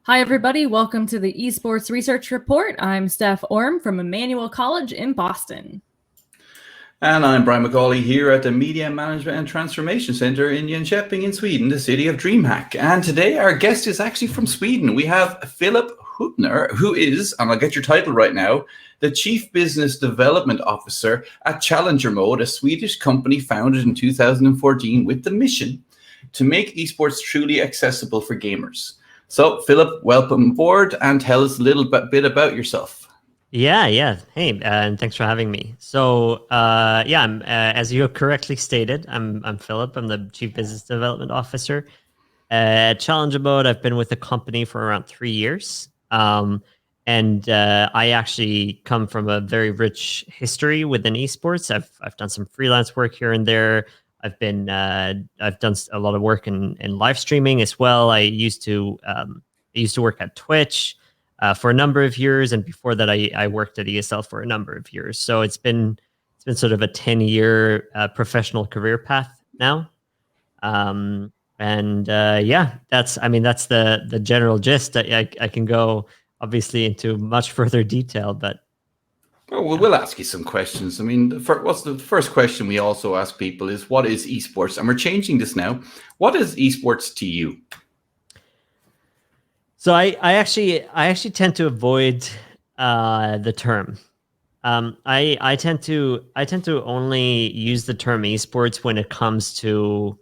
Hi, everybody. Welcome to the Esports Research Report. I'm Steph Orm from Emmanuel College in Boston. And I'm Brian McCauley here at the Media Management and Transformation Center in Jönköping in Sweden, the city of DreamHack. And today our guest is actually from Sweden. We have Philip Hübner, who is, and I'll get your title right now, the Chief Business Development Officer at Challenger Mode, a Swedish company founded in 2014 with the mission to make esports truly accessible for gamers. So, Philip, welcome aboard and tell us a little bit about yourself. Yeah. Hey, and thanks for having me. So, I'm as you correctly stated, I'm Philip. I'm the Chief Business Development Officer at Challenger Mode. I've been with the company for around 3 years, and I actually come from a very rich history within esports. I've done some freelance work here and there. I've done a lot of work in live streaming as well. I used to work at Twitch for a number of years, and before that, I worked at ESL for a number of years. So it's been sort of a 10-year professional career path now. That's the general gist. I can go obviously into much further detail, but. Well, we'll ask you some questions. I mean, what's the first question we also ask people is, what is esports? And we're changing this now. What is esports to you? So I actually tend to avoid the term. I tend to only use the term esports when it comes to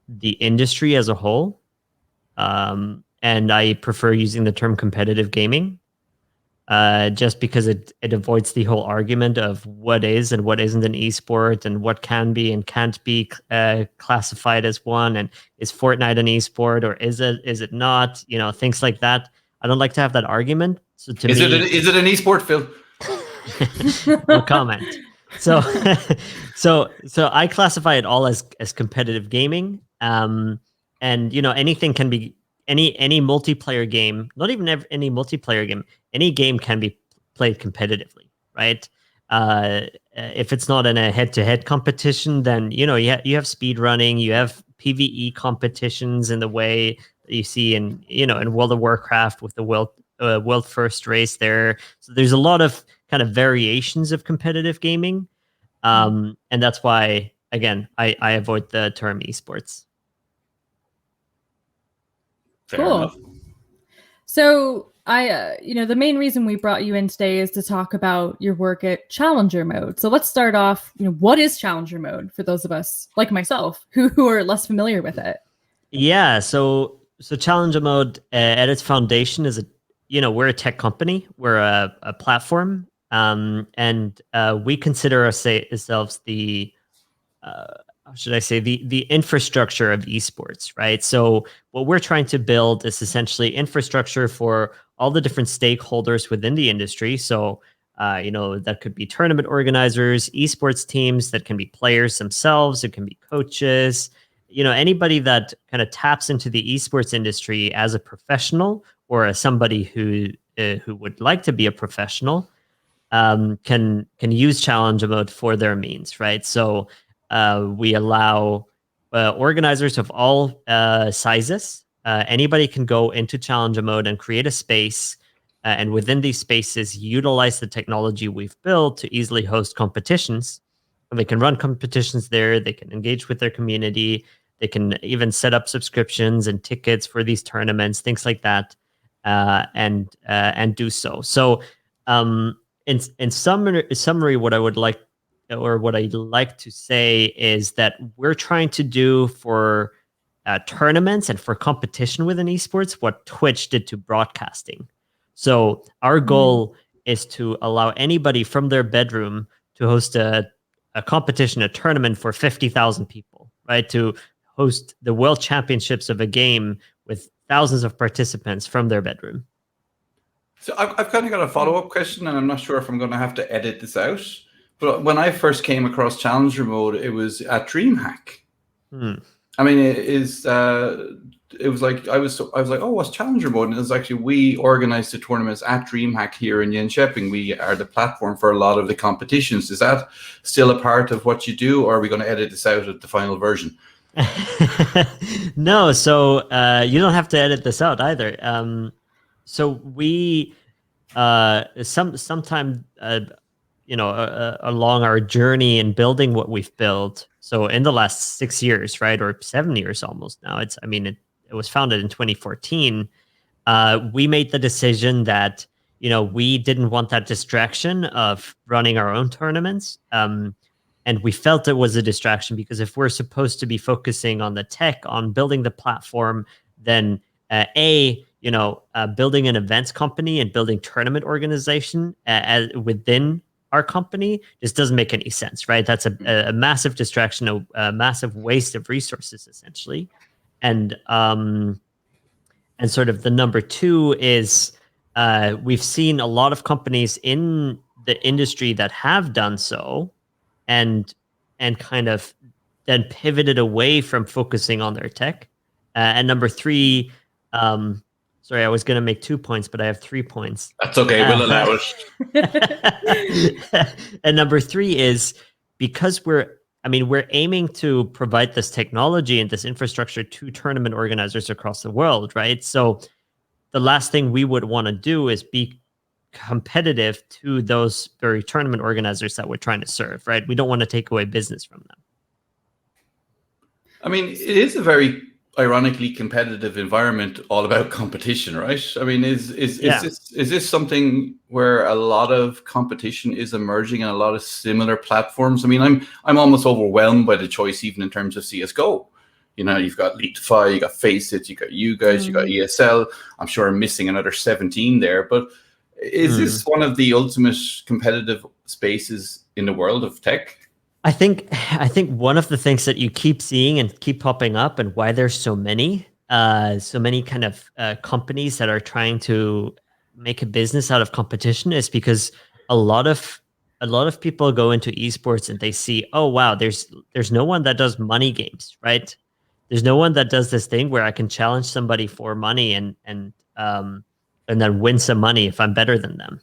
the industry as a whole, and I prefer using the term competitive gaming. Just because it avoids the whole argument of what is and what isn't an esport, and what can be and can't be classified as one, and is Fortnite an esport or is it not? You know, things like that. I don't like to have that argument. So to is it an esport, Phil? No comment. So I classify it all as competitive gaming. And anything can be. Any multiplayer game, not even any multiplayer game, any game can be played competitively, right? If it's not in a head-to-head competition, then you have speed running, you have PvE competitions in the way that you see in World of Warcraft with the world first race there. So there's a lot of kind of variations of competitive gaming, and that's why again I avoid the term esports. Cool. So the main reason we brought you in today is to talk about your work at Challenger Mode. So let's start off, what is Challenger Mode for those of us like myself who are less familiar with it? Yeah. So Challenger Mode at its foundation is we're a tech company. We're a platform. And we consider ourselves the the infrastructure of esports, right? So what we're trying to build is essentially infrastructure for all the different stakeholders within the industry. So, that could be tournament organizers, esports teams, that can be players themselves, it can be coaches, anybody that kind of taps into the esports industry as a professional or as somebody who would like to be a professional, can use Challenger Mode for their means, right? So we allow organizers of all sizes. Anybody can go into Challenger Mode and create a space, and within these spaces, utilize the technology we've built to easily host competitions. And they can run competitions there. They can engage with their community. They can even set up subscriptions and tickets for these tournaments, things like that, and do so. So, in summary, what I'd like to say is that we're trying to do for tournaments and for competition within esports what Twitch did to broadcasting. So our goal is to allow anybody from their bedroom to host a competition, a tournament for 50,000 people, right? To host the world championships of a game with thousands of participants from their bedroom. So I've kind of got a follow-up question, and I'm not sure if I'm going to have to edit this out. But when I first came across Challenger Mode, it was at DreamHack. I mean, it was like I was like, oh, what's Challenger Mode? And it was actually, we organize the tournaments at DreamHack here in Jönköping. We are the platform for a lot of the competitions. Is that still a part of what you do, or are we going to edit this out at the final version? No, so you don't have to edit this out either. So we sometime along our journey in building what we've built. So in the last 6 years, right, or 7 years almost now. It was founded in 2014. We made the decision that we didn't want that distraction of running our own tournaments. And we felt it was a distraction because if we're supposed to be focusing on the tech, on building the platform, then building an events company and building tournament organization within our company just doesn't make any sense, right? That's a massive distraction, a massive waste of resources, essentially. And sort of the number two is we've seen a lot of companies in the industry that have done so, and kind of then pivoted away from focusing on their tech. And number three, sorry, I was going to make 2 points, but I have 3 points. That's okay. We'll allow it. And number three is because we're aiming to provide this technology and this infrastructure to tournament organizers across the world, right? So the last thing we would want to do is be competitive to those very tournament organizers that we're trying to serve, right? We don't want to take away business from them. I mean, it is a very ironically competitive environment, all about competition, right? I mean, is this something where a lot of competition is emerging in a lot of similar platforms? I mean, I'm almost overwhelmed by the choice, even in terms of CS:GO. You've got Leap2Fi, you got Faceit, you got you guys, you got ESL. I'm sure I'm missing another 17 there, but is this one of the ultimate competitive spaces in the world of tech? I think one of the things that you keep seeing and keep popping up, and why there's so many kind of companies that are trying to make a business out of competition, is because a lot of people go into esports and they see, oh wow, there's no one that does money games, right? There's no one that does this thing where I can challenge somebody for money and then win some money if I'm better than them.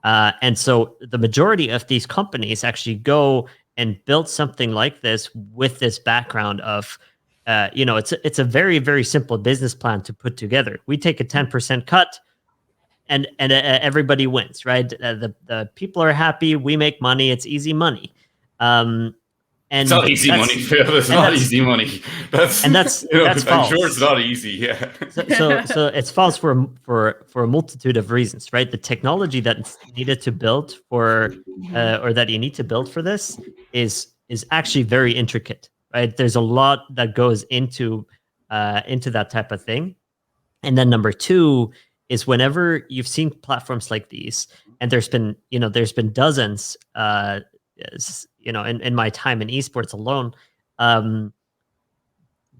And so the majority of these companies actually go and build something like this with this background of, it's a very, very simple business plan to put together. We take a 10% cut and everybody wins, right? The people are happy. We make money. It's easy money. And it's not easy money, Phil. It's not easy money. That's false. I'm sure it's not easy. Yeah. So it's false for a multitude of reasons, right? The technology that's needed to build or that you need to build for this is actually very intricate, right? There's a lot that goes into that type of thing. And then number two is, whenever you've seen platforms like these, and there's been dozens, in my time in esports alone,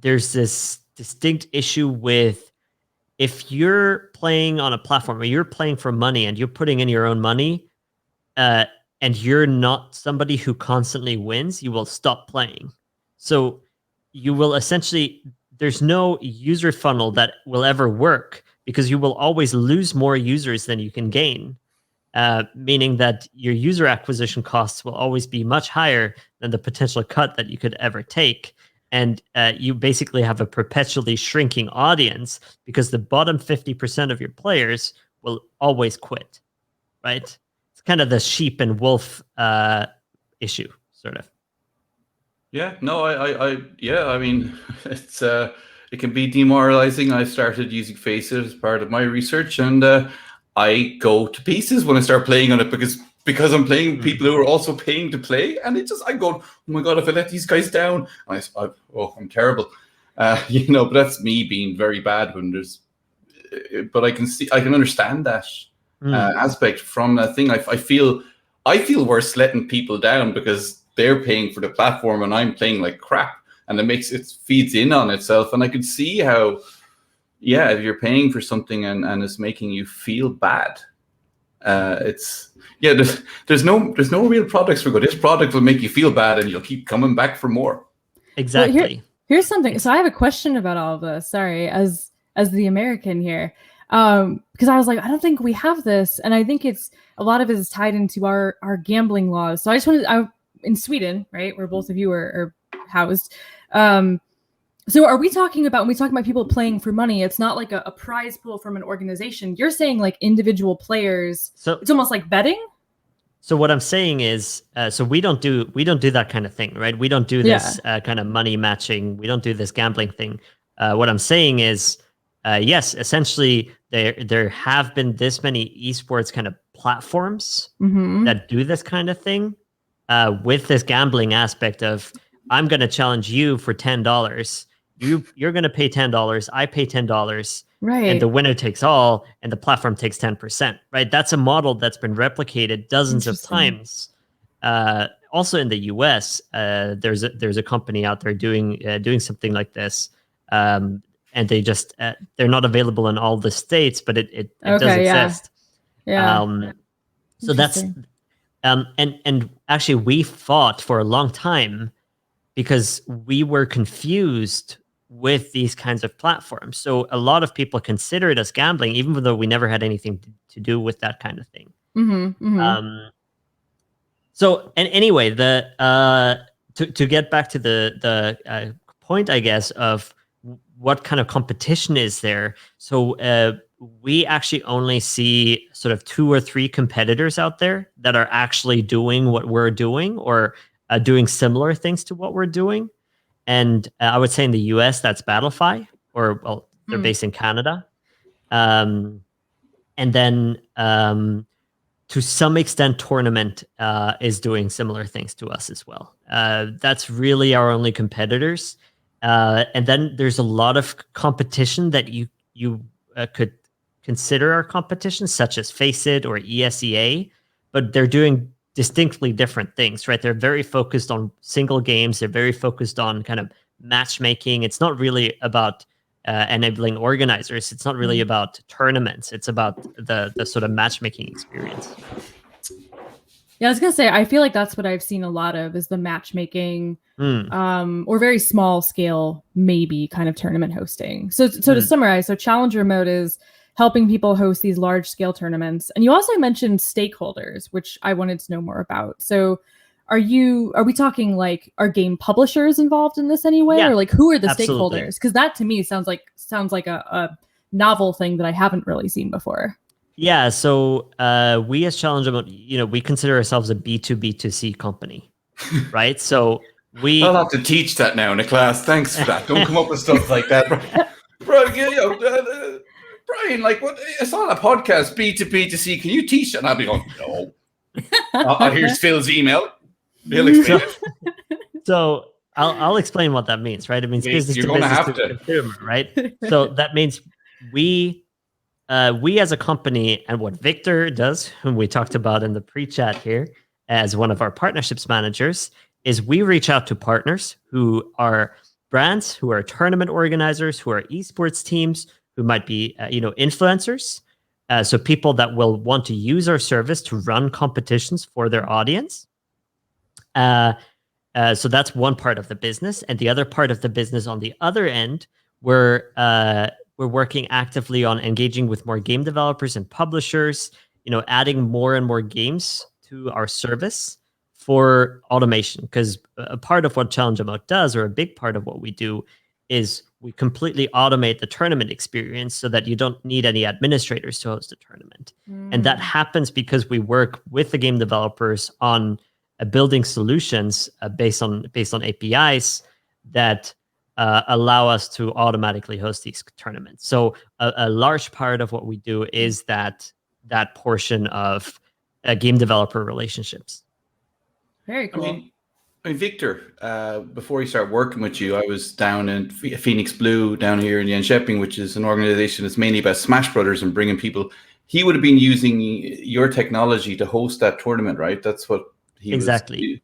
there's this distinct issue with, if you're playing on a platform or you're playing for money and you're putting in your own money, and you're not somebody who constantly wins, you will stop playing. So you will essentially, there's no user funnel that will ever work, because you will always lose more users than you can gain. Meaning that your user acquisition costs will always be much higher than the potential cut that you could ever take. And you basically have a perpetually shrinking audience, because the bottom 50% of your players will always quit, right? It's kind of the sheep and wolf issue, sort of. Yeah, no, I mean, it can be demoralizing. I started using Faceit as part of my research, and I go to pieces when I start playing on it, because I'm playing people who are also paying to play, and I'm going, oh my god, if I let these guys down, I'm terrible, But that's me being very bad when there's. But I can understand that aspect from that thing. I feel worse letting people down because they're paying for the platform and I'm playing like crap, and it feeds in on itself, and I could see how. Yeah, if you're paying for something and it's making you feel bad, there's no real products for good. This product will make you feel bad and you'll keep coming back for more. Exactly. Well, here's something. So I have a question about all of this. Sorry, as the American here, because I was like, I don't think we have this, and I think a lot of it is tied into our gambling laws. So I just wanted, in Sweden, right, where both of you are housed. So are we talking about, when we talk about people playing for money, it's not like a prize pool from an organization. You're saying like individual players. So it's almost like betting. So what I'm saying is, so we don't do that kind of thing, right? We don't do this kind of money matching. We don't do this gambling thing. What I'm saying is, yes, essentially there have been this many esports kind of platforms that do this kind of thing with this gambling aspect of, I'm going to challenge you for $10. You're going to pay $10. I pay $10. Right. And the winner takes all, and the platform takes 10%. Right. That's a model that's been replicated dozens of times. Also in the US, there's a company out there doing something like this. And they just they're not available in all the states, but it does exist. Yeah. So that's and actually we fought for a long time because we were confused with these kinds of platforms. So a lot of people consider it as gambling, even though we never had anything to do with that kind of thing. So, and anyway, to get back to the point, I guess, of what kind of competition is there. So we actually only see sort of 2 or 3 competitors out there that are actually doing what we're doing, or doing similar things to what we're doing. And I would say in the US, that's Battlefy, or, well, they're based in Canada. And then to some extent, Tournament is doing similar things to us as well. That's really our only competitors. And then there's a lot of competition that you could consider our competition, such as Faceit or ESEA, but they're doing distinctly different things, right? They're very focused on single games. They're very focused on kind of matchmaking. It's not really about enabling organizers. It's not really about tournaments. It's about the sort of matchmaking experience. Yeah, I was gonna say, I feel like that's what I've seen a lot of, is the matchmaking, or very small scale, maybe kind of tournament hosting. So to summarize, so Challenger Mode is helping people host these large scale tournaments. And you also mentioned stakeholders, which I wanted to know more about. So are we talking like, are game publishers involved in this anyway? Yeah, or like, who are the absolutely. stakeholders? Because that to me sounds like a novel thing that I haven't really seen before. Yeah, so we as Challenger Mode, we consider ourselves a B2B2C company, right? So I'll have to teach that now in a class. Thanks for that. Don't come up with stuff like that, bro. Brian, like, what? It's on a podcast, B2B2C. Can you teach that? And I'll be going, no. Here's Phil's email. He'll explain it. So I'll explain what that means, right? It means business to business to consumer, right? So that means we as a company, and what Victor does, whom we talked about in the pre-chat here, as one of our partnerships managers, is we reach out to partners who are brands, who are tournament organizers, who are esports teams, who might be influencers, so people that will want to use our service to run competitions for their audience. So that's one part of the business, and the other part of the business on the other end, we're working actively on engaging with more game developers and publishers, adding more and more games to our service for automation. Because a part of what Challenger Mode does, or a big part of what we do, is we completely automate the tournament experience so that you don't need any administrators to host a tournament. And that happens because we work with the game developers on building solutions based on APIs that allow us to automatically host these tournaments. So a large part of what we do is that portion of game developer relationships. Very cool. I mean, Victor, before he started working with you, I was down in Phoenix Blue down here in Jönköping, which is an organization that's mainly about Smash Brothers and bringing people. He would have been using your technology to host that tournament, right? That's what he exactly. was.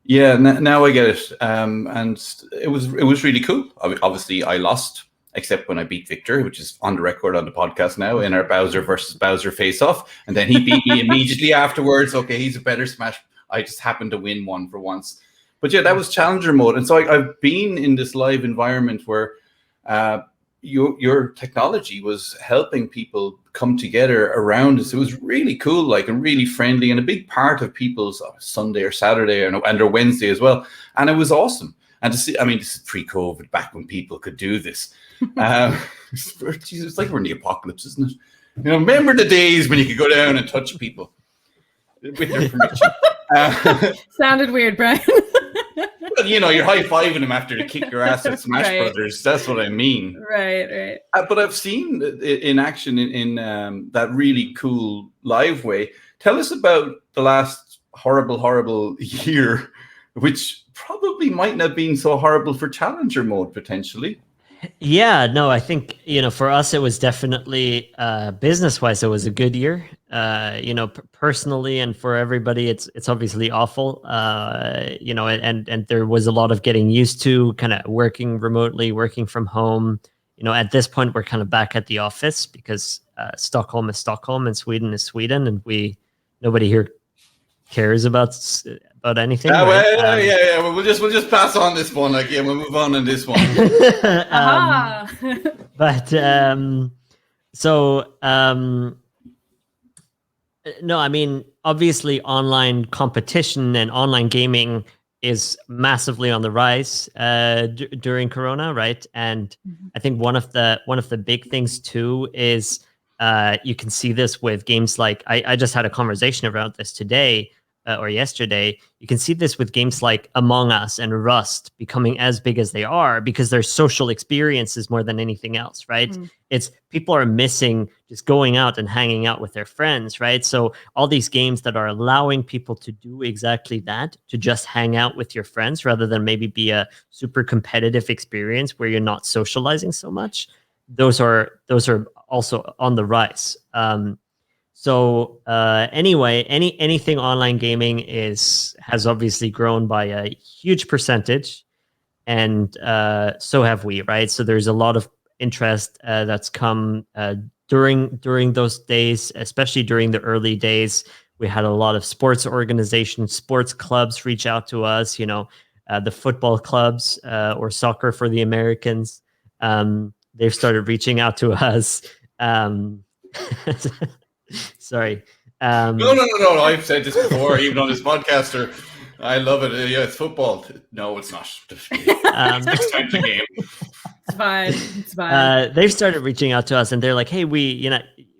Yeah, now I get it. And it was really cool. Obviously, I lost, except when I beat Victor, which is on the record on the podcast now, in our Bowser versus Bowser face-off. And then he beat me immediately afterwards. Okay, he's a better Smash. I just happened to win one for once. But yeah, that was Challenger Mode. And so I've been in this live environment where your technology was helping people come together around us. It was really cool, and really friendly, and a big part of people's Sunday or Saturday and their Wednesday as well. And it was awesome. And to see, I mean, this is pre-COVID, back when people could do this. It's like we're in the apocalypse, isn't it? You know, remember the days when you could go down and touch people with their permission. Sounded weird, Brian. Well, you know, you're high-fiving them after they kick your ass at Smash Brothers. That's what I mean. Right. But I've seen in action in that really cool live way. Tell us about the last horrible year, which probably mightn't have been so horrible for Challenger mode, potentially. Yeah, no, I think, for us, it was definitely business-wise, it was a good year. Personally and for everybody, it's obviously awful. And there was a lot of getting used to kind of working remotely, working from home. At this point, we're kind of back at the office because Stockholm is Stockholm and Sweden is Sweden, and nobody here cares about anything. Right? Yeah. We'll just pass on this one. We'll move on in this one. No, I mean, obviously, online competition and online gaming is massively on the rise during Corona, right? And I think one of the big things too is you can see this with games like I just had a conversation about this today or yesterday. You can see this with games like Among Us and Rust becoming as big as they are because they're social experiences more than anything else, right? It's people are missing just going out and hanging out with their friends, right? So all these games that are allowing people to do exactly that, to just hang out with your friends rather than maybe be a super competitive experience where you're not socializing so much. Those are also on the rise. Anyway, anything online gaming has obviously grown by a huge percentage, and so have we, right? So there's a lot of interest that's come during those days, especially during the early days. We had a lot of sports organizations, sports clubs reach out to us. The football clubs or soccer for the Americans. They've started reaching out to us. Sorry. No. I've said this before, even on this podcaster. I love it. Yeah, it's football. No, it's not. Next time the game. It's fine. They've started reaching out to us, and they're like, "Hey, we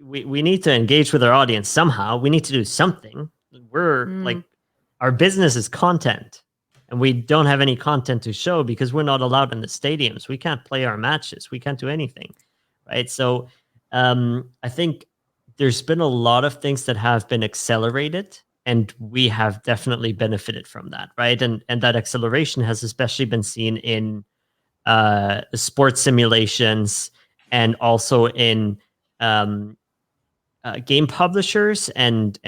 need to engage with our audience somehow. We need to do something. We're like, our business is content, and we don't have any content to show because we're not allowed in the stadiums. We can't play our matches. We can't do anything, right? So, I think there's been a lot of things that have been accelerated, and we have definitely benefited from that, right? And that acceleration has especially been seen in sports simulations and also in game publishers and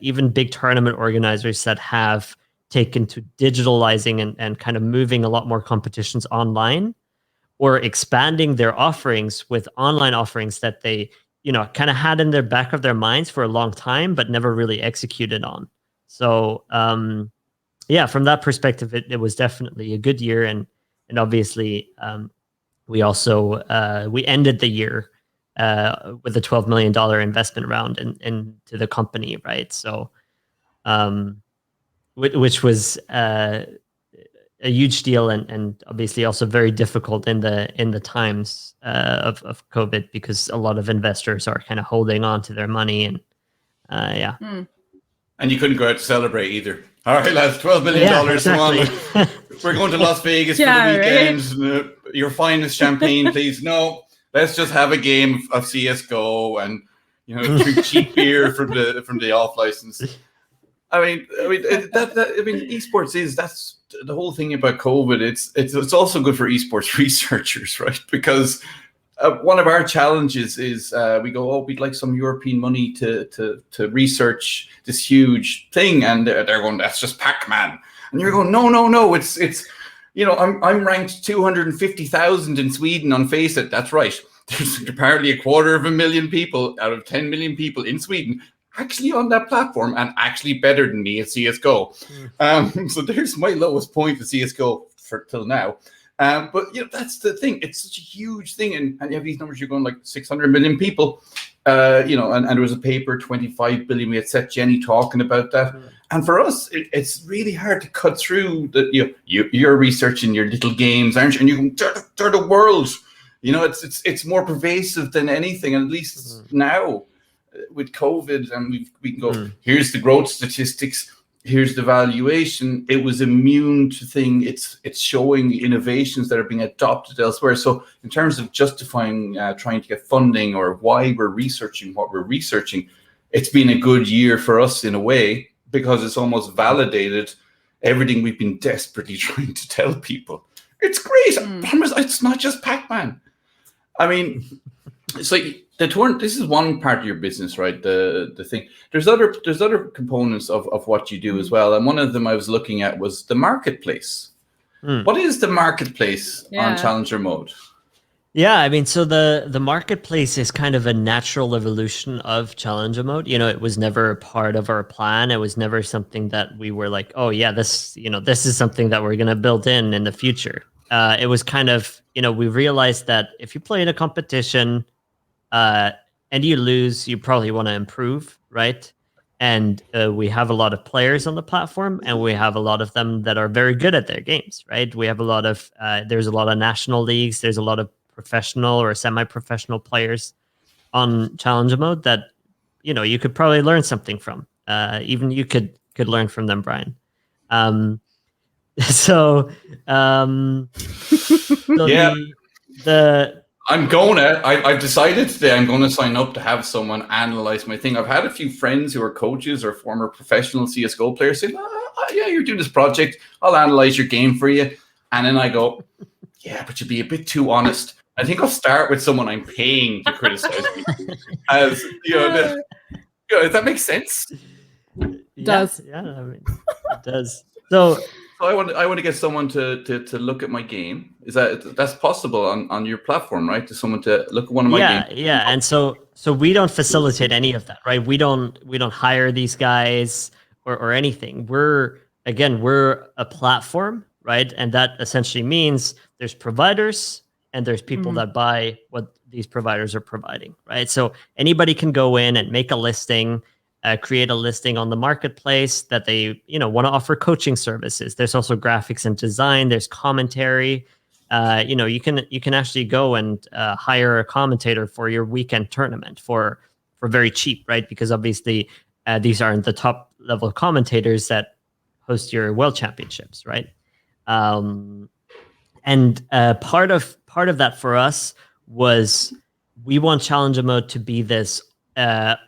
even big tournament organizers that have taken to digitalizing and kind of moving a lot more competitions online, or expanding their offerings with online offerings that they kind of had in their back of their minds for a long time, but never really executed on. So, from that perspective, it was definitely a good year. And obviously, we also, we ended the year with a $12 million investment round into the company, right? So, which was a huge deal and obviously also very difficult in the times of COVID, because a lot of investors are kind of holding on to their money and And you couldn't go out to celebrate either. All right, lads, $12 million. Exactly. We're going to Las Vegas for the weekend. Right? Your finest champagne, please. No, let's just have a game of CS:GO and drink cheap beer from the off license. I mean, esports that's the whole thing about COVID. It's also good for esports researchers, right? Because one of our challenges is we go, we'd like some European money to research this huge thing, and they're going, that's just Pac-Man, and you're going, no, it's I'm ranked 250,000 in Sweden on Faceit. That's right. There's apparently 250,000 people out of 10 million people in Sweden actually on that platform and actually better than me at CS:GO. So there's my lowest point at CS:GO till now. But that's the thing. It's such a huge thing, and you have these numbers. You're going like 600 million people. and there was a paper, 25 billion. We had set Jenny talking about that. And for us, it's really hard to cut through that. You're researching your little games, aren't you? And you can they're the world. It's more pervasive than anything. And at least now with COVID, and we can go, here's the growth statistics, here's the valuation. It was immune to thing. It's showing innovations that are being adopted elsewhere. So in terms of justifying trying to get funding or why we're researching what we're researching, it's been a good year for us in a way, because it's almost validated everything we've been desperately trying to tell people. It's great. I promise, it's not just Pac-Man. I mean, it's like this is one part of your business, right? The thing. There's other components of what you do as well. And one of them I was looking at was the marketplace. What is the marketplace on Challenger Mode? Yeah, I mean, so the marketplace is kind of a natural evolution of Challenger Mode. It was never a part of our plan. It was never something that we were like, oh yeah, this is something that we're going to build in the future. It was kind of, we realized that if you play in a competition and you lose, you probably want to improve, right? And we have a lot of players on the platform, and we have a lot of them that are very good at their games, right? We have a lot of, there's a lot of national leagues, there's a lot of professional or semi-professional players on Challenger Mode that, you could probably learn something from. Even you could learn from them, Brian. So yeah. I've decided today I'm going to sign up to have someone analyze my thing. I've had a few friends who are coaches or former professional CSGO players say, yeah, you're doing this project, I'll analyze your game for you. And then I go, yeah, but you'd be a bit too honest. I think I'll start with someone I'm paying to criticize me. As does that make sense? Does. Yeah, I mean, it does. So I want to get someone to look at my game. That's possible on your platform, right? To someone to look at one of my games. Yeah. And so we don't facilitate any of that, right? We don't hire these guys or anything. We're a platform, right? And that essentially means there's providers and there's people that buy what these providers are providing, right? So anybody can go in and make a listing, create a listing on the marketplace that they want to offer coaching services. There's also graphics and design. There's commentary. You can actually go and hire a commentator for your weekend tournament for very cheap, right? Because obviously these aren't the top level commentators that host your world championships, right? And part of that for us was we want Challenger Mode to be this kind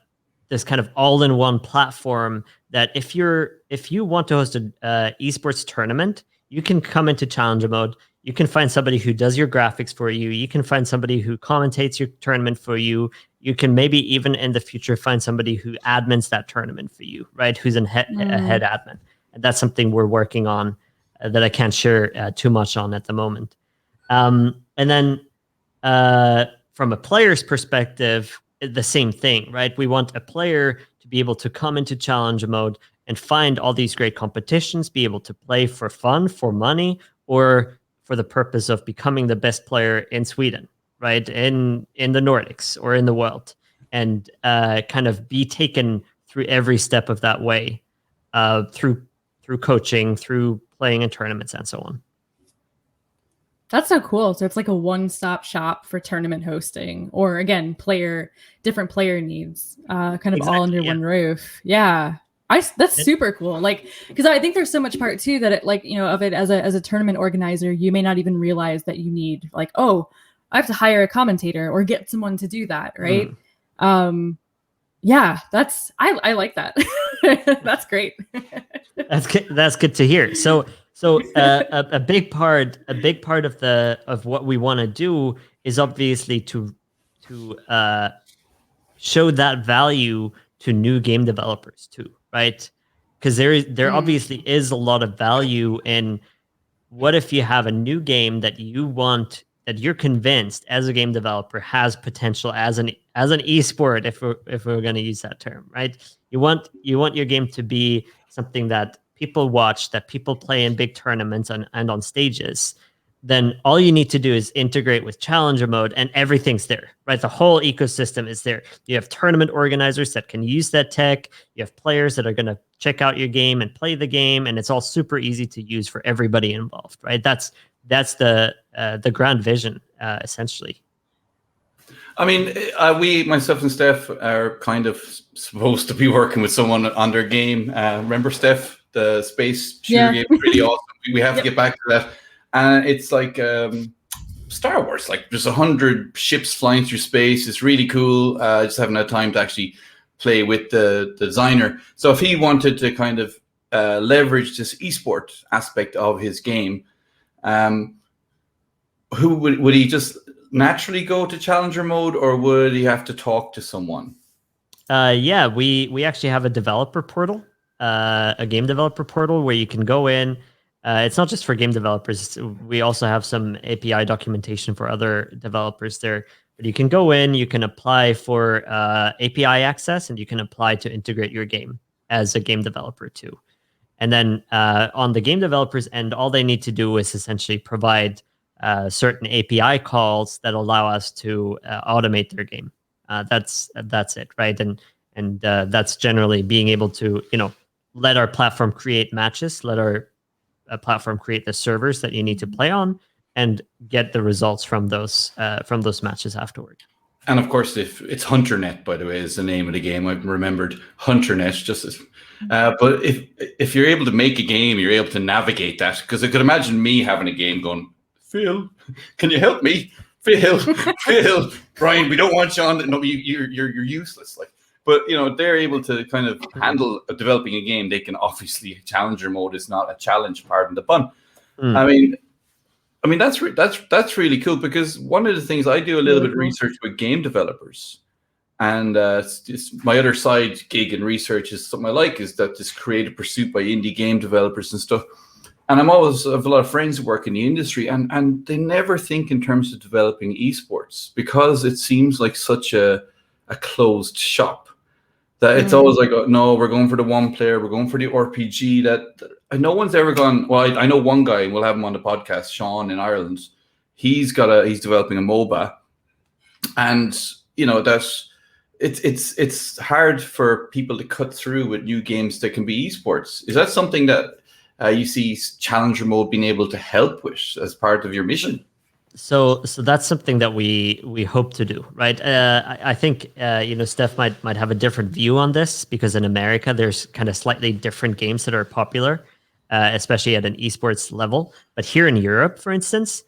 of all-in-one platform that if you want to host an esports tournament, you can come into Challenger Mode. You can find somebody who does your graphics for you. You can find somebody who commentates your tournament for you. You can maybe even in the future find somebody who admins that tournament for you, right? Who's a head admin. And that's something we're working on that I can't share too much on at the moment. And then from a player's perspective, the same thing, right? We want a player to be able to come into Challenger Mode and find all these great competitions, be able to play for fun, for money, or for the purpose of becoming the best player in Sweden, right? In the Nordics or in the world, and kind of be taken through every step of that way, through coaching, through playing in tournaments, and so on. That's so cool. So it's like a one-stop shop for tournament hosting, or again, different player needs, kind of all under one roof. Yeah. That's super cool. Like, because I think there's so much part too that of it as a tournament organizer, you may not even realize that you need I have to hire a commentator or get someone to do that. Right. Yeah, I like that. That's great. That's good to hear. So a big part of what we want to do is obviously to show that value to new game developers too, right? Because there obviously is a lot of value in what if you have a new game that you're convinced as a game developer has potential as an esport, if we're going to use that term, right? You want your game to be something that people watch, that people play in big tournaments and on stages. then all you need to do is integrate with challenger mode and everything's there, right? The whole ecosystem is there. You have tournament organizers that can use that tech. You have players that are going to check out your game and play the game, and it's all super easy to use for everybody involved, right? That's the grand vision, essentially. I mean, we, myself and Steph, are kind of supposed to be working with someone on their game. Remember, Steph, the space shooter game was really awesome. We have to get back to that. And it's like Star Wars, like there's 100 ships flying through space. It's really cool. I just haven't had time to actually play with the designer. So if he wanted to kind of leverage this esport aspect of his game, who would he just naturally go to challenger mode, or would he have to talk to someone? Yeah, we actually have a developer portal, a game developer portal where you can go in. It's not just for game developers. We also have some API documentation for other developers there. But you can go in, you can apply for API access, and you can apply to integrate your game as a game developer too. And then on the game developers end, all they need to do is essentially provide certain API calls that allow us to automate their game. That's it, right? And that's generally being able to, let our platform create matches, let our platform create the servers that you need to play on, and get the results from those matches afterward. And of course, if it's HunterNet, by the way, is the name of the game. I've remembered HunterNet just as. But if you're able to make a game, you're able to navigate that. Because I could imagine me having a game going, Phil, can you help me? Phil, Brian, we don't want you on. No, you're useless. Like, but they're able to kind of handle developing a game. They can obviously, challenger mode is not a challenge, pardon the pun. I mean that's really cool, because one of the things I do a little bit of research with game developers, and it's my other side gig in research is something I like, is that this creative pursuit by indie game developers and stuff. And I'm always have a lot of friends who work in the industry, and they never think in terms of developing esports, because it seems like such a closed shop. That it's always like, oh, no, we're going for the one player, we're going for the RPG. That no one's ever gone. Well, I know one guy, and we'll have him on the podcast, Sean in Ireland. He's developing a MOBA, and it's hard for people to cut through with new games that can be esports. Is that something that you see challenger mode being able to help with as part of your mission? So that's something that we hope to do, right? I think Steph might have a different view on this, because in America there's kind of slightly different games that are popular, especially at an esports level. But here in Europe, for instance,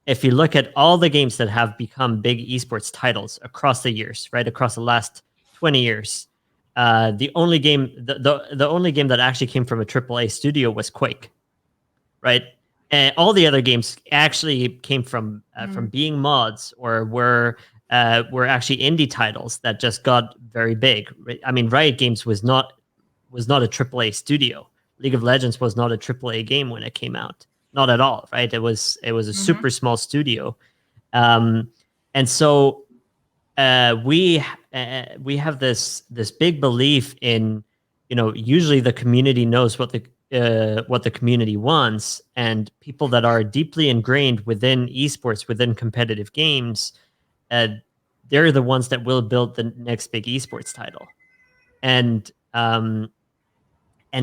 if you look at all the games that have become big esports titles across the years, right, across the last 20 years, the only game that actually came from a AAA studio was Quake, right? And all the other games actually came from being mods, or were actually indie titles that just got very big. I mean, Riot Games was not a AAA studio. League of Legends was not a AAA game when it came out, not at all, right? It was a super small studio, and so we have this big belief in, usually the community knows what the community wants, and people that are deeply ingrained within esports, within competitive games, they're the ones that will build the next big esports title. And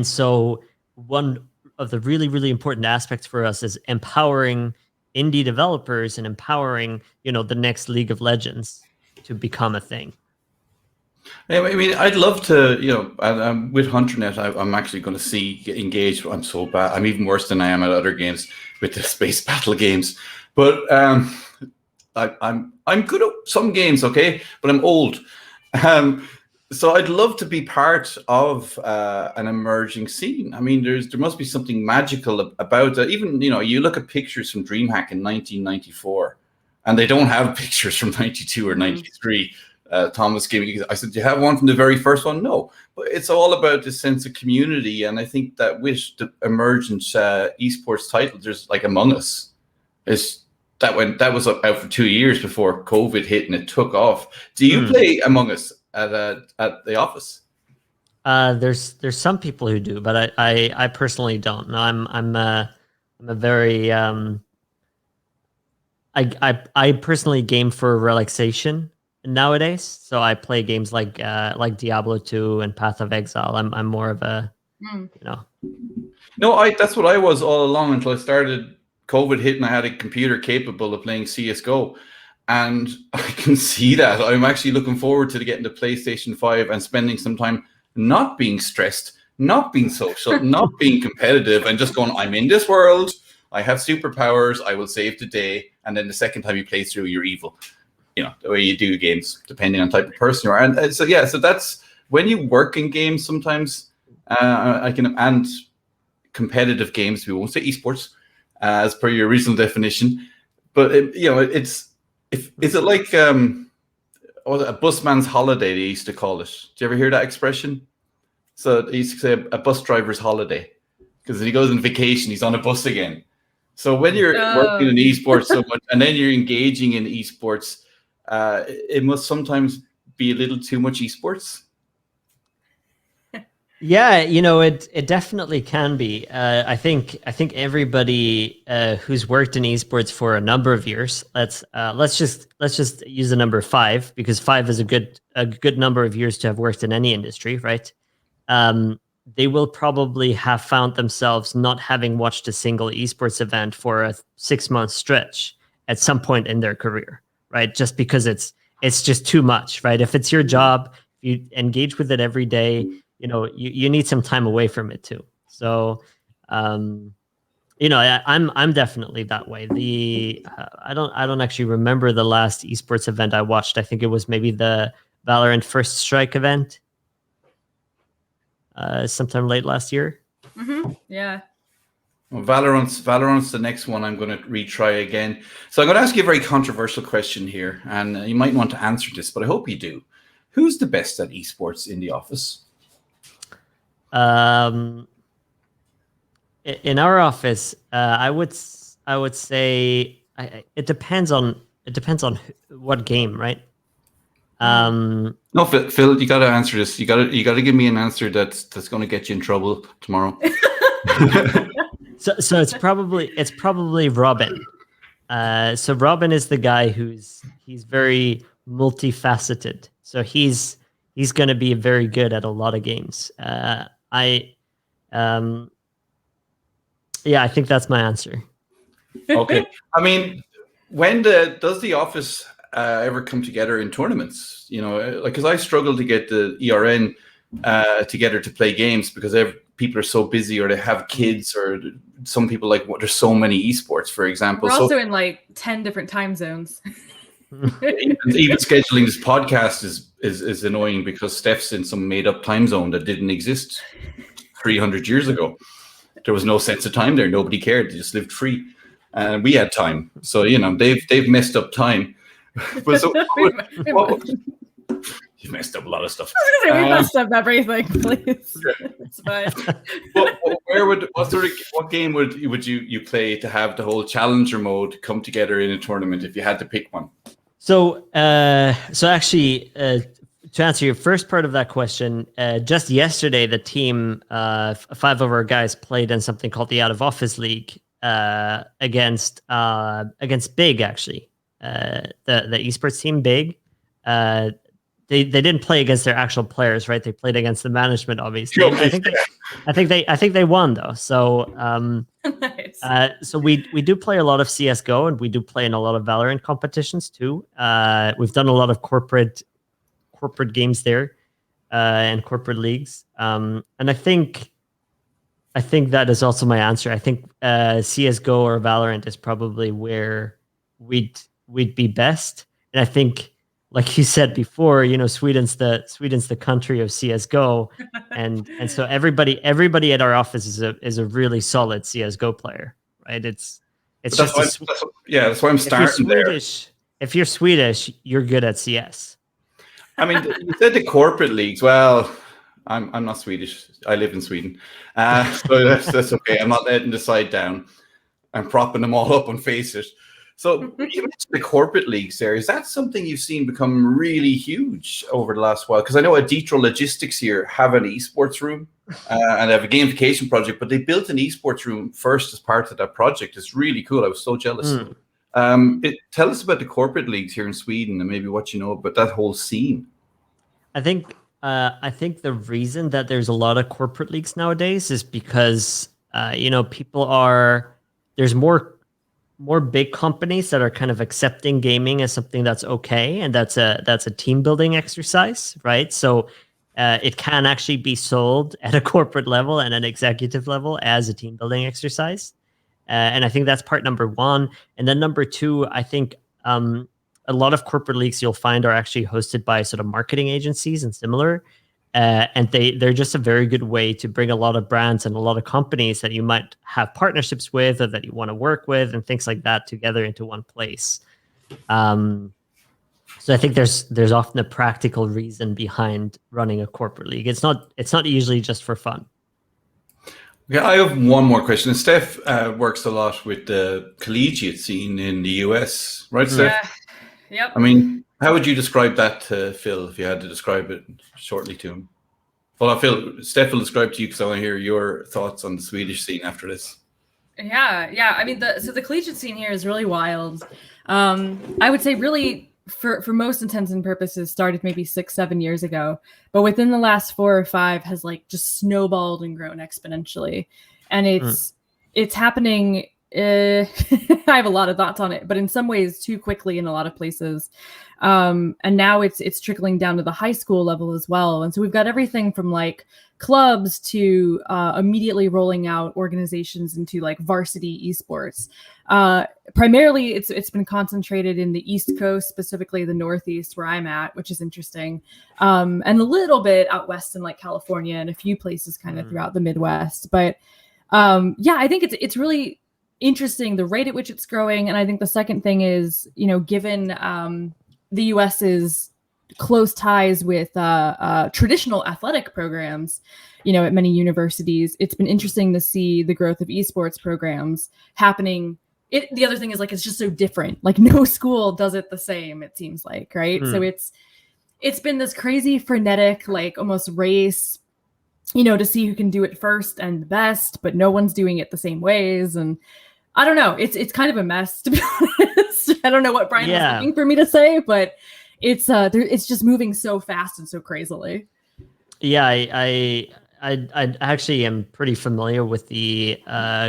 so one of the really, really important aspects for us is empowering indie developers and empowering, the next League of Legends to become a thing. I mean, I'd love to, with HunterNet, I'm actually going to get engaged. I'm so bad. I'm even worse than I am at other games with the space battle games. But I'm good at some games, okay? But I'm old. So I'd love to be part of an emerging scene. I mean, there must be something magical about that. Even, you look at pictures from DreamHack in 1994, and they don't have pictures from 92 or 93. Thomas gave me, I said, do you have one from the very first one? No, but it's all about this sense of community. And I think that with the emergent esports titles, there's like Among Us, that was out for 2 years before COVID hit and it took off. Do you play Among Us at the office? There's some people who do, but I personally don't. No, I'm a very I personally game for relaxation nowadays. So I play games like Diablo 2 and Path of Exile. I'm more of a No, that's what I was all along until I started. COVID hit and I had a computer capable of playing CS:GO, and I can see that. I'm actually looking forward to getting the PlayStation 5 and spending some time not being stressed, not being social, not being competitive, and just going, I'm in this world. I have superpowers. I will save the day. And then the second time you play through, you're evil. You know, the way you do games, depending on the type of person you are. And so that's when you work in games sometimes, and competitive games, we won't say esports, as per your original definition. But, is it like a busman's holiday, they used to call it. Do you ever hear that expression? So they used to say a bus driver's holiday, because he goes on vacation, he's on a bus again. So when you're working in esports so much, and then you're engaging in esports, it must sometimes be a little too much esports. Yeah, it definitely can be. I think everybody who's worked in esports for a number of years, let's just use the number 5, because 5 is a good number of years to have worked in any industry, right? They will probably have found themselves not having watched a single esports event for a 6-month stretch at some point in their career, right? Just because it's just too much, right? If it's your job, you engage with it every day, you need some time away from it too. So, I'm definitely that way. I don't actually remember the last esports event I watched. I think it was maybe the Valorant First Strike event. Sometime late last year. Mm-hmm. Yeah. Well, Valorant's the next one I'm going to retry again. So I'm going to ask you a very controversial question here, and you might want to answer this, but I hope you do. Who's the best at esports in the office? In our office, I would say it depends on what game, right? No, Phil, you got to answer this. You got to give me an answer that's going to get you in trouble tomorrow. So it's probably Robin. So Robin is the guy he's very multifaceted. So he's going to be very good at a lot of games. I think that's my answer. Okay. I mean, does the office ever come together in tournaments? Because I struggle to get the ERN together to play games, because people are so busy, or they have kids, or some people there's so many esports, for example. We're also in like 10 different time zones. even scheduling this podcast is annoying, because Steph's in some made up time zone that didn't exist 300 years ago. There was no sense of time there. Nobody cared. They just lived free. And we had time. So, they've messed up time. But so, you've messed up a lot of stuff. We messed up everything, please. It's fine. What game would you play to have the whole challenger mode come together in a tournament, if you had to pick one? So actually, to answer your first part of that question, just yesterday the team, 5 of our guys, played in something called the Out of Office League against Big, actually. The esports team, Big. They didn't play against their actual players, right? They played against the management, obviously. I think they won though. So Nice. So we do play a lot of CS:GO, and we do play in a lot of Valorant competitions too. We've done a lot of corporate games there, and corporate leagues. And I think that is also my answer. I think CS:GO or Valorant is probably where we'd be best. And I think, like you said before, Sweden's the country of CS:GO, and so everybody at our office is a really solid CS:GO player, right? That's why I'm starting there. If you're Swedish, you're good at CS. I mean, you said the corporate leagues. Well, I'm not Swedish. I live in Sweden, so that's okay. I'm not letting the side down. I'm propping them all up on Faceit. So you mentioned the corporate leagues there. Is that something you've seen become really huge over the last while? Because I know Aditro Logistics here have an esports room, and they have a gamification project, but they built an esports room first as part of that project. It's really cool. I was so jealous. Tell us about the corporate leagues here in Sweden and maybe what you know about that whole scene. I think the reason that there's a lot of corporate leagues nowadays is because there's more big companies that are kind of accepting gaming as something that's okay, and that's a team building exercise, right? So it can actually be sold at a corporate level and an executive level as a team building exercise. And I think that's part number one. And then number two, I think a lot of corporate leagues you'll find are actually hosted by sort of marketing agencies and similar. And they're just a very good way to bring a lot of brands and a lot of companies that you might have partnerships with or that you want to work with and things like that together into one place. So I think there's often a practical reason behind running a corporate league. It's not usually just for fun. Okay, I have one more question. Steph works a lot with the collegiate scene in the US, right, Steph? Yeah. Yep. I mean, how would you describe that to Phil if you had to describe it shortly to him? Well, Steph will describe to you because I want to hear your thoughts on the Swedish scene after this. Yeah. I mean, the collegiate scene here is really wild. I would say really for most intents and purposes started maybe 6-7 years ago, but within the last 4 or 5 has like just snowballed and grown exponentially. And it's happening. I have a lot of thoughts on it, but in some ways too quickly in a lot of places. And now it's trickling down to the high school level as well. And so we've got everything from like clubs to immediately rolling out organizations into like varsity esports. Primarily it's been concentrated in the East Coast, specifically the Northeast where I'm at, which is interesting. And a little bit out west in like California and a few places kind of throughout the Midwest. But I think it's really interesting the rate at which it's growing. And I think the second thing is, given the US's close ties with traditional athletic programs, at many universities, it's been interesting to see the growth of esports programs happening. The other thing is like, it's just so different. Like no school does it the same, it seems like, right? So it's been this crazy frenetic, like almost race, to see who can do it first and the best, but no one's doing it the same ways. And I don't know, it's kind of a mess, to be honest. I don't know what Brian was looking for me to say, but it's just moving so fast and so crazily. Yeah, I actually am pretty familiar with the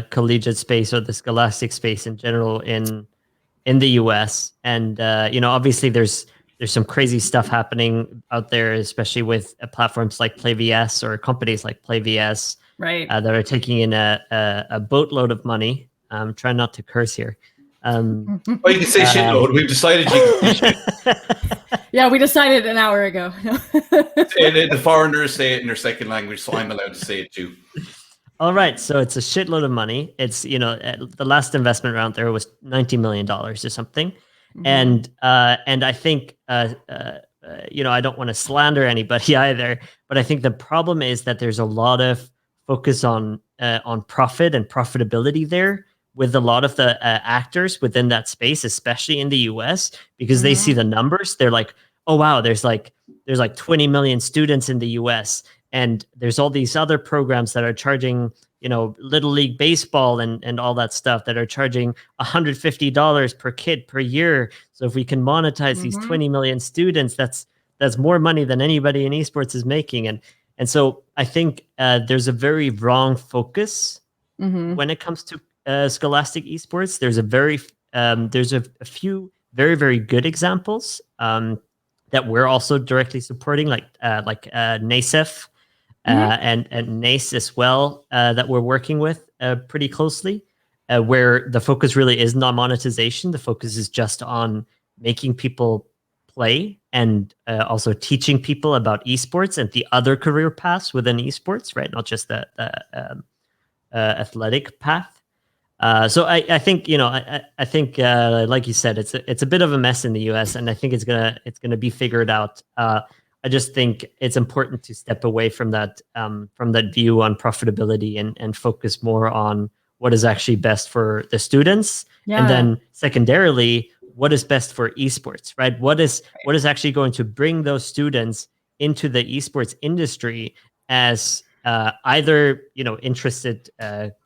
collegiate space or the scholastic space in general in the US, and obviously there's some crazy stuff happening out there, especially with platforms like PlayVS or companies like PlayVS, right? That are taking in a boatload of money. I'm trying not to curse here. You can say shitload. We've decided you can say shit. Yeah, we decided an hour ago. The foreigners say it in their second language, so I'm allowed to say it too. All right, so it's a shitload of money. It's the last investment round there was $90 million or something, and I think I don't want to slander anybody either, but I think the problem is that there's a lot of focus on profit and profitability there with a lot of the actors within that space, especially in the US, because they see the numbers. They're like, oh wow, there's like 20 million students in the US, and there's all these other programs that are charging, Little League Baseball and all that stuff that are charging $150 per kid per year. So if we can monetize these 20 million students, that's more money than anybody in esports is making. And so I think there's a very wrong focus when it comes to scholastic esports. There's a few very, very good examples that we're also directly supporting, like NACEF and NACE as well, that we're working with pretty closely, where the focus really isn't on monetization. The focus is just on making people play and also teaching people about esports and the other career paths within esports, right? Not just the athletic path. So I think I think like you said, it's a bit of a mess in the US, and I think it's gonna be figured out. I just think it's important to step away from that view on profitability and focus more on what is actually best for the students, and then secondarily, what is best for esports, right? What is actually going to bring those students into the esports industry as either interested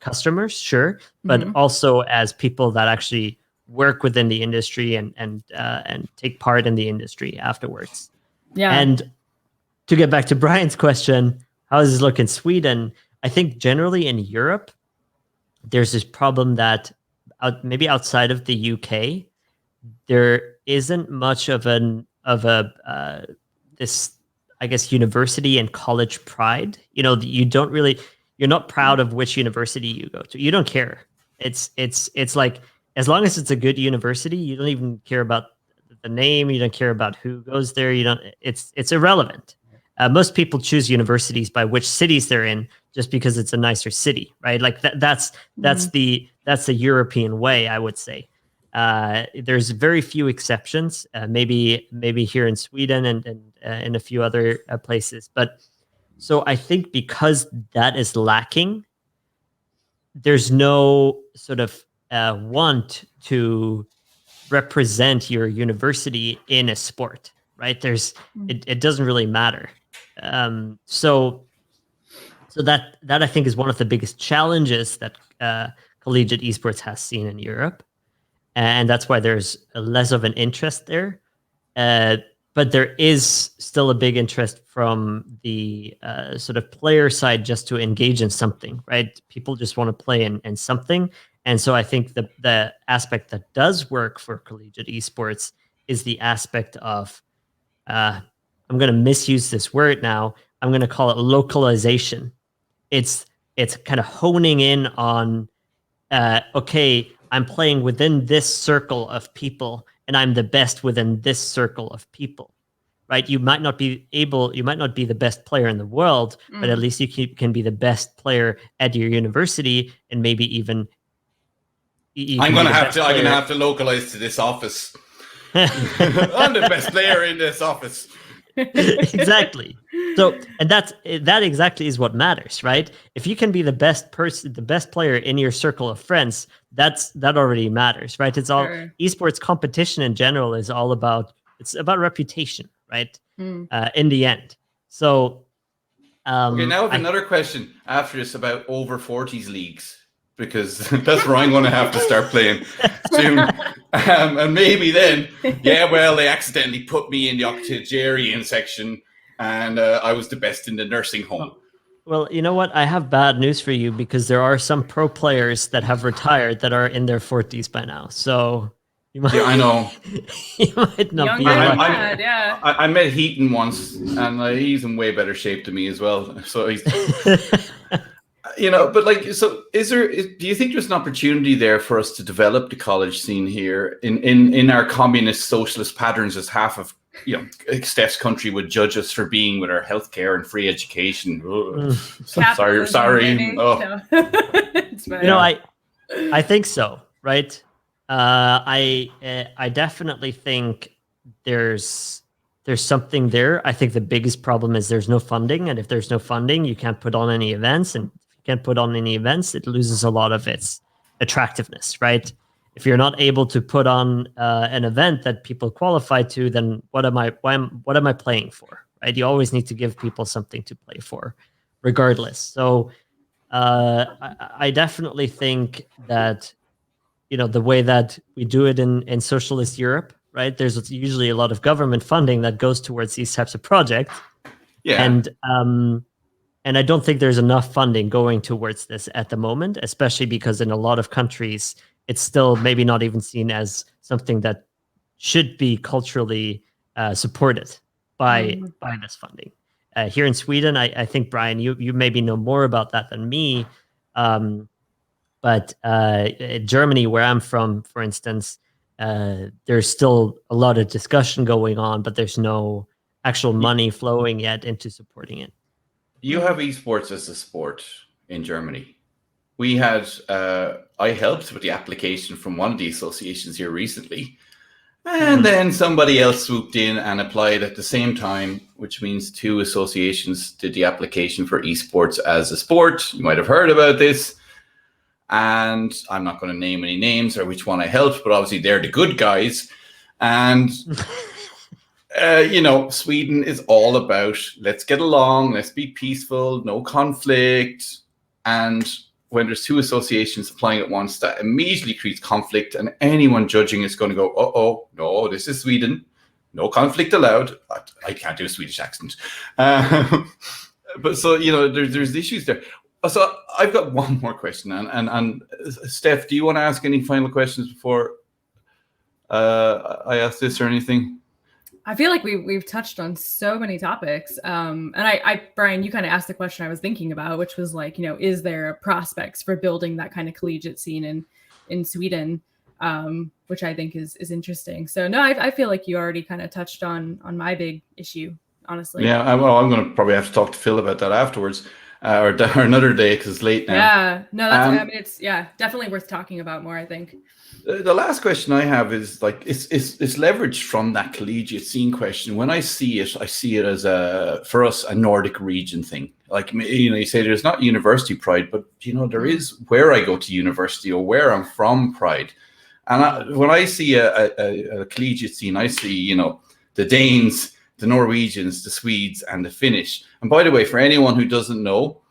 customers, sure, but also as people that actually work within the industry and take part in the industry afterwards. Yeah. And to get back to Brian's question, how does this look in Sweden? I think generally in Europe, there's this problem that maybe outside of the UK, there isn't much of this, I guess, university and college pride. You know, you're not proud of which university you go to. You don't care. It's like, as long as it's a good university, you don't even care about the name. You don't care about who goes there. It's irrelevant. Most people choose universities by which cities they're in, just because it's a nicer city, right? Like that's the European way, I would say. There's very few exceptions, maybe here in Sweden and in a few other places. But so I think because that is lacking, there's no sort of want to represent your university in a sport, right? It doesn't really matter. So that I think is one of the biggest challenges that collegiate esports has seen in Europe. And that's why there's less of an interest there. But there is still a big interest from the sort of player side just to engage in something, right? People just want to play in something. And so I think the aspect that does work for collegiate esports is the aspect of, I'm going to misuse this word now, I'm going to call it localization. It's kind of honing in on, okay, I'm playing within this circle of people, and I'm the best within this circle of people, right? You might not be the best player in the world, but at least you can be the best player at your university, and maybe even. I'm gonna have to localize to this office. I'm the best player in this office. Exactly. So, and that exactly is what matters, right? If you can be the best player in your circle of friends, that already matters, right? It's all esports competition in general is all about reputation, right? In the end. So, okay, now I have another question after this about over 40s leagues, because that's where I'm going to have to start playing soon. And maybe then, they accidentally put me in the octogenarian section, and I was the best in the nursing home. Well, you know what? I have bad news for you, because there are some pro players that have retired that are in their 40s by now. So you might, I know. You might not be. I met Heaton once, and he's in way better shape than me as well. So he's. But so do you think there's an opportunity there for us to develop the college scene here in our communist socialist patterns, as half of Steph's country would judge us for being with our healthcare and free education? Sorry. Oh. It's fine. I think so, right? I definitely think there's something there. I think the biggest problem is there's no funding, and if there's no funding, you can't put on any events, and can't put on any events, it loses a lot of its attractiveness, right? If you're not able to put on an event that people qualify to, then what am I playing for, right? You always need to give people something to play for, regardless. So I definitely think that the way that we do it in socialist Europe, right? There's usually a lot of government funding that goes towards these types of projects, and I don't think there's enough funding going towards this at the moment, especially because in a lot of countries, it's still maybe not even seen as something that should be culturally supported by this funding. Here in Sweden, I think, Brian, you maybe know more about that than me. But Germany, where I'm from, for instance, there's still a lot of discussion going on, but there's no actual money flowing yet into supporting it. You have esports as a sport in Germany. We had, I helped with the application from one of the associations here recently. And then somebody else swooped in and applied at the same time, which means two associations did the application for esports as a sport. You might have heard about this. And I'm not going to name any names or which one I helped, but obviously they're the good guys. And... Sweden is all about let's get along, let's be peaceful, no conflict. And when there's two associations applying at once, that immediately creates conflict, and anyone judging is going to go, oh, no, this is Sweden. No conflict allowed. I can't do a Swedish accent. But so, there's issues there. So I've got one more question. And Steph, do you want to ask any final questions before I ask this or anything? I feel like we've touched on so many topics. And I Brian, you kind of asked the question I was thinking about, which was like, is there prospects for building that kind of collegiate scene in Sweden? Which I think is interesting. So no, I feel like you already kind of touched on my big issue, honestly. Yeah, I'm going to probably have to talk to Phil about that afterwards, or another day because it's late now. Yeah, no, that's it's definitely worth talking about more, I think. The last question I have is like it's leveraged from that collegiate scene question. When I see it as for us a Nordic region thing. Like, you say there's not university pride, but there is where I go to university or where I'm from pride. And when I see a collegiate scene, I see the Danes, the Norwegians, the Swedes, and the Finnish. And by the way, for anyone who doesn't know,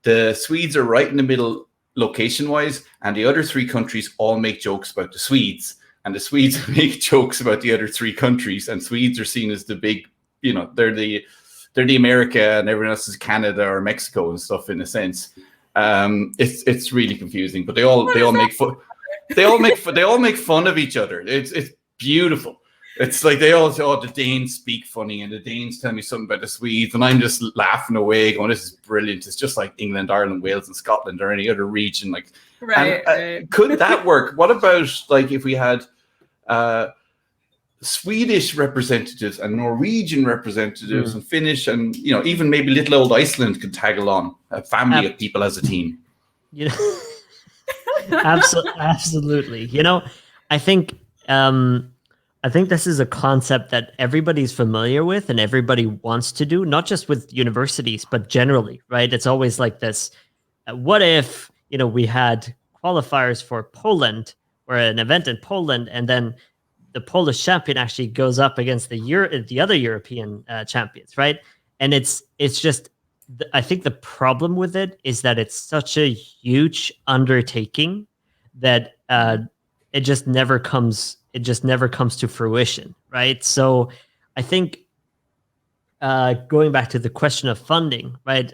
the Swedes are right in the middle location-wise, and the other three countries all make jokes about the Swedes, and the Swedes make jokes about the other three countries. And Swedes are seen as the big, they're the America, and everyone else is Canada or Mexico and stuff in a sense. It's really confusing, but they all make fun. They all make fun of each other. It's beautiful. It's like they all say, "Oh, the Danes speak funny," and the Danes tell me something about the Swedes, and I'm just laughing away, going, "This is brilliant." It's just like England, Ireland, Wales, and Scotland, or any other region. Like, right. Could that work? What about like if we had Swedish representatives and Norwegian representatives and Finnish, and even maybe little old Iceland could tag along, a family of people as a team. Absolutely. I think this is a concept that everybody's familiar with and everybody wants to do, not just with universities, but generally, right? It's always like this. What if, we had qualifiers for Poland or an event in Poland, and then the Polish champion actually goes up against the other European champions, right? And it's just, I think the problem with it is that it's such a huge undertaking that it just never comes to fruition, right? So I think going back to the question of funding, right?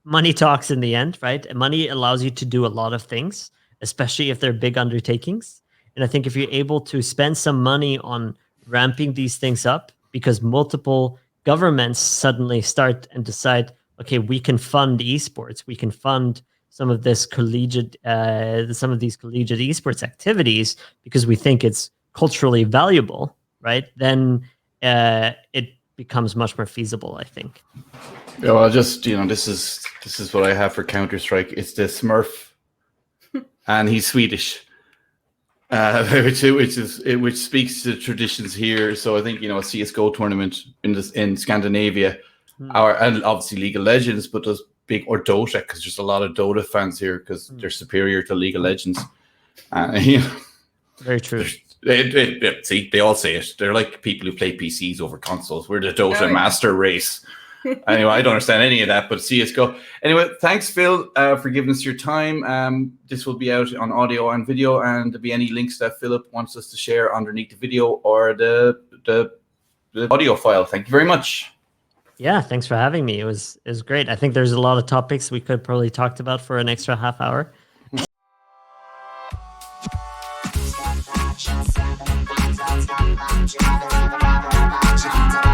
Money talks in the end, right? And money allows you to do a lot of things, especially if they're big undertakings. And I think if you're able to spend some money on ramping these things up, because multiple governments suddenly start and decide, okay, we can fund esports, we can fund some of these collegiate esports activities because we think it's culturally valuable, right? Then it becomes much more feasible, I think. Yeah, well, just this is what I have for Counter-Strike. It's the Smurf, and he's Swedish, which speaks to traditions here. So I think a CS:GO tournament in Scandinavia, and obviously League of Legends, but there's big, or Dota, because there's a lot of Dota fans here because they're superior to League of Legends. Very true. See, they all say it. They're like people who play PCs over consoles. We're the Dota master race. Anyway, I don't understand any of that, but CS:GO. Anyway, thanks, Phil, for giving us your time. This will be out on audio and video, and there'll be any links that Philip wants us to share underneath the video or the audio file. Thank you very much. Yeah, thanks for having me. It was great. I think there's a lot of topics we could probably talked about for an extra half hour. Thank you.